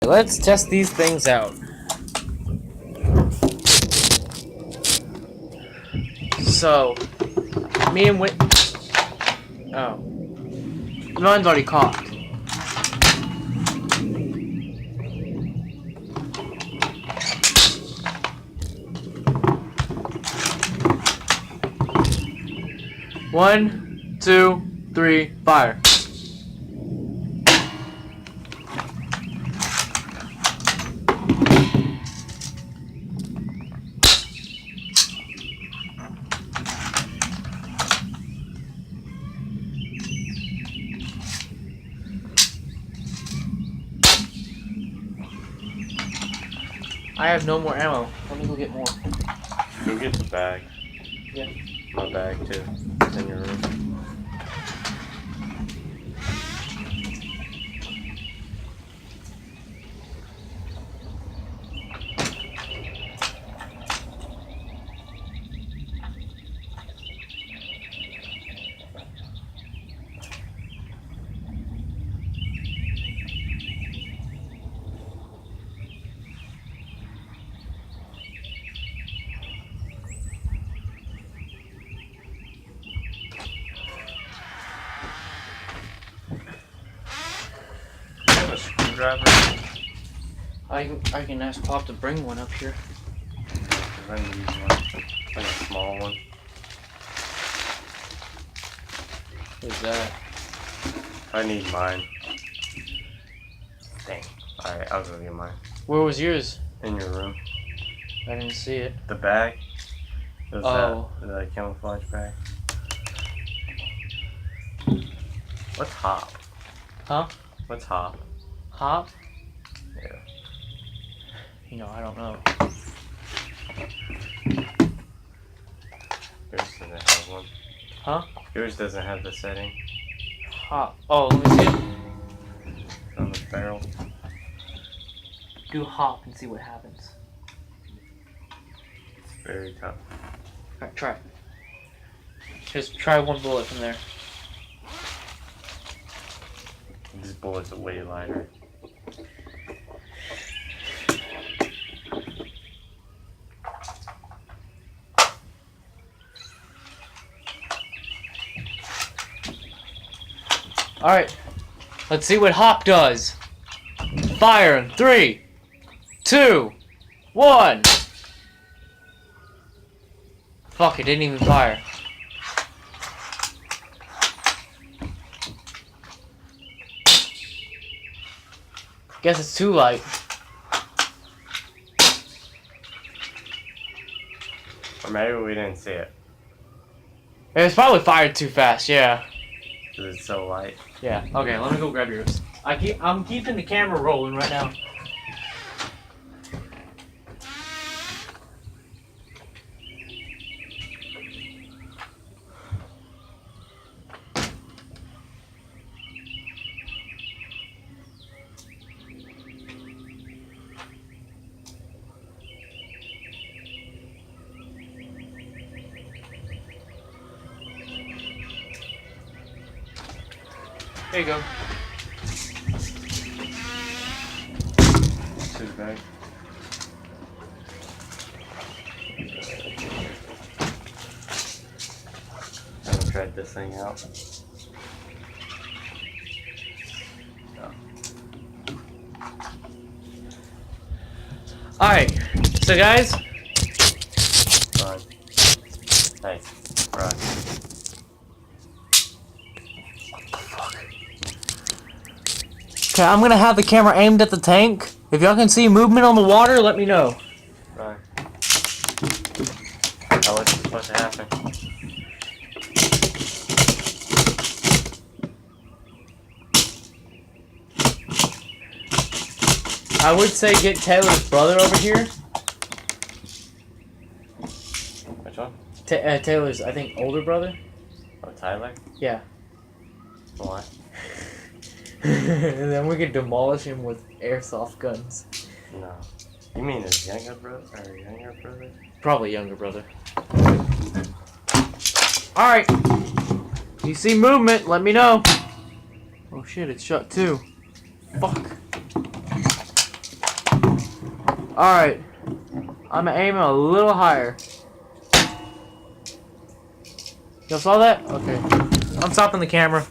Let's test these things out. So, me and Whit. Oh. Mine's already cocked. One, two, three, fire. I have no more ammo. Let me go get more. Go get the bag. Yeah. My bag too. It's in your room. A screwdriver? I can ask Pop to bring one up here. I need one. Like a small one. What's that? I need mine. Dang. Alright, I'll go get mine. Where was yours? In your room. I didn't see it. The bag? It was Oh. the camouflage bag. What's hop? Huh? What's hop? Hop? Yeah. You know, I don't know. Yours doesn't have one. Huh? Yours doesn't have the setting Hop. Oh, let me see it. on the barrel. Do hop and see what happens. It's very tough. Alright, try it. Just try one bullet from there. This bullet's way lighter. Alright. Let's see what hop does. Fire in 3, 2, 1. Fuck, it didn't even fire. Guess it's too light. Or maybe we didn't see it. It was probably fired too fast, yeah. Because it's so light. Yeah. Okay, let me go grab yours. I'm keeping the camera rolling right now. There you go. What's his bag? I haven't tried this thing out. Alright, so guys. Fine. Nice. Right. Okay, I'm gonna have the camera aimed at the tank. If y'all can see movement on the water, let me know. Right. Oh, what's supposed to happen? I would say get Taylor's brother over here. Which one? Taylor's, I think, older brother. Oh, Tyler? Yeah. Why? And then we could demolish him with airsoft guns. No. You mean his younger brother? Or younger brother? Probably younger brother. Alright. You see movement, let me know. Oh shit, it's shut too. Fuck. Alright. I'm aiming a little higher. Y'all saw that? Okay. I'm stopping the camera.